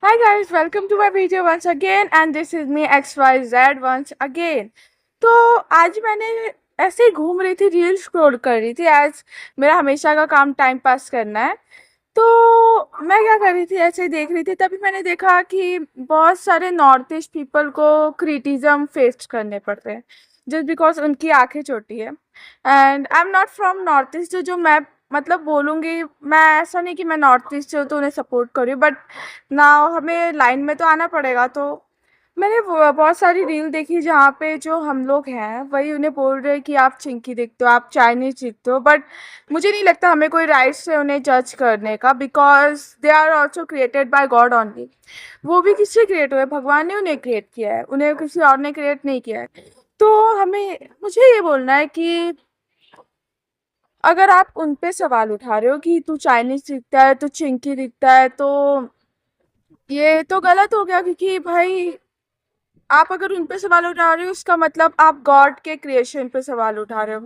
Hi guys, welcome to my video once again and this is me XYZ once again. तो आज मैंने ऐसे ही घूम रही थी, रील स्क्रॉल कर रही थी। आज मेरा हमेशा का काम टाइम पास करना है। तो मैं क्या कर रही थी, ऐसे ही देख रही थी, तभी मैंने देखा कि बहुत सारे नॉर्थ ईस्ट पीपल को क्रिटिज्म फेस करने पड़ते हैं जस्ट बिकॉज उनकी आंखें छोटी है। And I am not from north east, जो मैं मतलब बोलूँगी, मैं ऐसा नहीं कि मैं नॉर्थ ईस्ट से हूँ तो उन्हें सपोर्ट कर रही हूँ, बट ना हमें लाइन में तो आना पड़ेगा। तो मैंने बहुत सारी रील देखी जहाँ पे जो हम लोग हैं वही उन्हें बोल रहे हैं कि आप चिंकी दिखते हो, आप चाइनीज दिखते हो, बट मुझे नहीं लगता हमें कोई राइट्स है उन्हें जज करने का, because they are also created by God only. वो भी किससे क्रिएट हुए? भगवान ने उन्हें क्रिएट किया है, उन्हें किसी और ने क्रिएट नहीं किया है। तो हमें मुझे ये बोलना है कि अगर आप उन पे सवाल उठा रहे हो कि तू चाइनीज दिखता है, तू चिंकी दिखता है, तो ये तो गलत हो गया, क्योंकि भाई आप अगर उन पे सवाल उठा रहे हो उसका मतलब आप गॉड के क्रिएशन पे सवाल उठा रहे हो।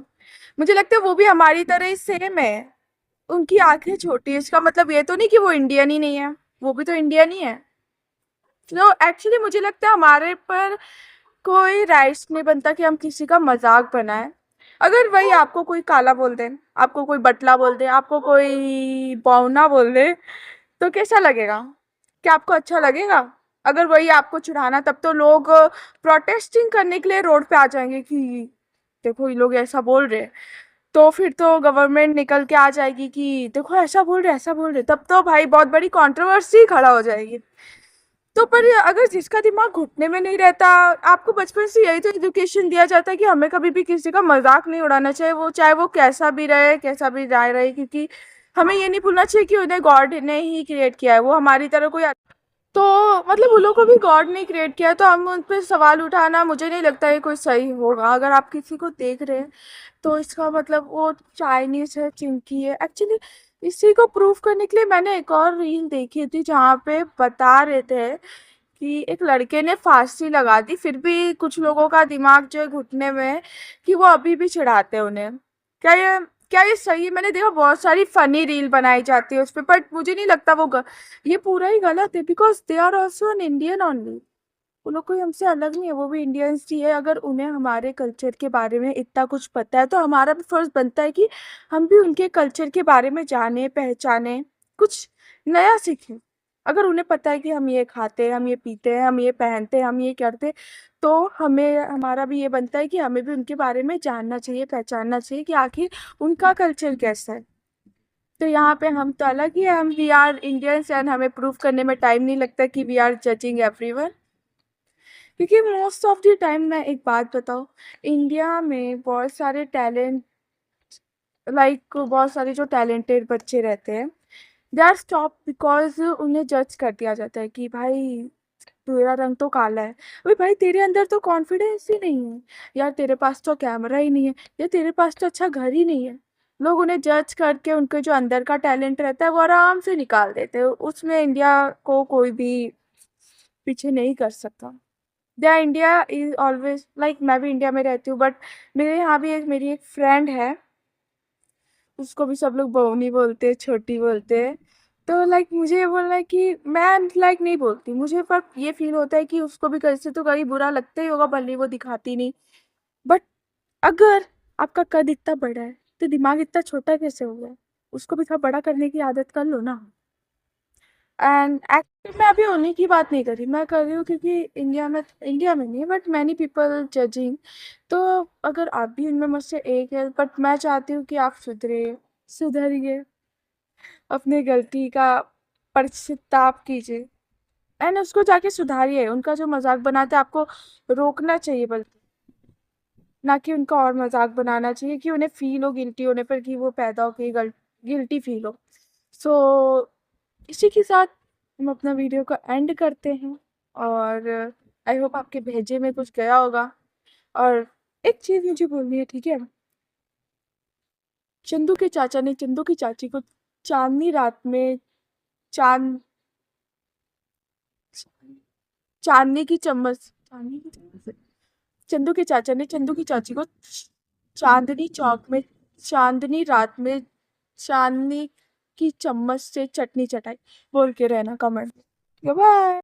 मुझे लगता है वो भी हमारी तरह ही सेम है। उनकी आंखें छोटी है, इसका मतलब ये तो नहीं कि वो इंडियन ही नहीं है, वो भी तो इंडियन ही है। तो एक्चुअली मुझे लगता है हमारे पर कोई राइट्स नहीं बनता कि हम किसी का मजाक बनाएं। अगर वही आपको कोई काला बोल दे, आपको कोई बटला बोल दे, आपको कोई बौना बोल दे, तो कैसा लगेगा? क्या आपको अच्छा लगेगा? अगर वही आपको चिढ़ाना, तब तो लोग प्रोटेस्टिंग करने के लिए रोड पे आ जाएंगे कि देखो ये लोग ऐसा बोल रहे हैं। तो फिर तो गवर्नमेंट निकल के आ जाएगी कि देखो ऐसा बोल रहे, ऐसा बोल रहे, तब तो भाई बहुत बड़ी कंट्रोवर्सी खड़ा हो जाएगी। तो पर अगर जिसका दिमाग घुटने में नहीं रहता, आपको बचपन से यही तो एजुकेशन दिया जाता है कि हमें कभी भी किसी का मजाक नहीं उड़ाना चाहिए, वो चाहे वो कैसा भी रहे, कैसा भी जाए रहे, क्योंकि हमें ये नहीं भूलना चाहिए कि उन्हें गॉड ने ही क्रिएट किया है, वो हमारी तरह कोई। तो मतलब उन लोगों को भी गॉड ने क्रिएट किया है, तो हम उन पर सवाल उठाना मुझे नहीं लगता है कोई सही होगा। अगर आप किसी को देख रहे हैं तो इसका मतलब वो चाइनीज है, चिंकी है। एक्चुअली इसी को प्रूव करने के लिए मैंने एक और रील देखी थी जहाँ पे बता रहे थे कि एक लड़के ने फांसी लगा दी, फिर भी कुछ लोगों का दिमाग जो है घुटने में है कि वो अभी भी चिढ़ाते हैं उन्हें। क्या ये क्या ये सही है? मैंने देखा बहुत सारी फनी रील बनाई जाती है उस पर, बट मुझे नहीं लगता ये पूरा ही गलत है, because they are also an Indian only. वो लोग कोई हमसे अलग नहीं है, वो भी इंडियंस ही है। अगर उन्हें हमारे कल्चर के बारे में इतना कुछ पता है तो हमारा भी फर्ज बनता है कि हम भी उनके कल्चर के बारे में जाने, पहचाने, कुछ नया सीखें। अगर उन्हें पता है कि हम ये खाते हैं, हम ये पीते हैं, हम ये पहनते हैं, हम ये करते हैं, तो हमें हमारा भी ये बनता है कि हमें भी उनके बारे में जानना चाहिए, पहचानना चाहिए कि आखिर उनका कल्चर कैसा है। तो यहाँ पे हम तो अलग ही है, हम वी आर इंडियंस, एंड हमें प्रूव करने में टाइम नहीं लगता कि वी आर जजिंग एवरीवन। क्योंकि मोस्ट ऑफ द टाइम, मैं एक बात बताऊँ, इंडिया में बहुत सारे टैलेंट, बहुत सारे जो टैलेंटेड बच्चे रहते हैं, दे आर स्टॉप बिकॉज उन्हें जज कर दिया जाता है कि भाई तेरा रंग तो काला है, अरे भाई तेरे अंदर तो कॉन्फिडेंस ही नहीं है, यार तेरे पास तो कैमरा ही नहीं है, या तेरे पास तो अच्छा घर ही नहीं है। लोग उन्हें जज करके उनके जो अंदर का टैलेंट रहता है वो आराम से निकाल देते हैं। उसमें इंडिया को कोई भी पीछे नहीं कर सकता। The India is always like, मैं भी इंडिया में रहती हूँ, बट मेरे यहाँ भी मेरी एक फ्रेंड है, उसको भी सब लोग बौनी बोलते हैं, छोटी बोलते हैं। तो लाइक मुझे ये बोलना है कि मैं लाइक नहीं बोलती, मुझे पर ये फील होता है कि उसको भी कैसे तो कहीं बुरा लगता ही होगा, भले वो दिखाती नहीं। बट अगर आपका कद इतना बड़ा है तो दिमाग इतना छोटा कैसे हो गया? उसको भी थोड़ा बड़ा करने की आदत कर लो ना। एंड एक्चुअली मैं अभी उन्हीं की बात नहीं कर रही, मैं कर रही हूँ क्योंकि इंडिया में नहीं बट मैनी पीपल जजिंग। तो अगर आप भी उनमें मुझसे एक है, बट मैं चाहती हूँ कि आप सुधरिए, अपनी गलती का पश्चाताप कीजिए, एंड उसको जाके सुधारिए। उनका जो मजाक बनाते हैं आपको रोकना चाहिए, बल्कि ना कि उनका और मजाक बनाना चाहिए कि उन्हें फील हो गिल्टी होने पर कि वो पैदा हो के गिल्टी फील हो। सो इसी के साथ हम अपना वीडियो को एंड करते हैं, और आई होप आपके भेजे में कुछ गया होगा। और एक चीज़ मुझे बोलनी है, ठीक है? चंदू के चाचा ने चंदू की चाची को चांदनी रात में चांद चांदनी की चम्मच चांदनी की चम्मच चंदू के चाचा ने चंदू की चाची को चांदनी चौक में चांदनी रात में चांदनी की चम्मच से चटनी चटाई। बोल के रहना कमेंट। बाय।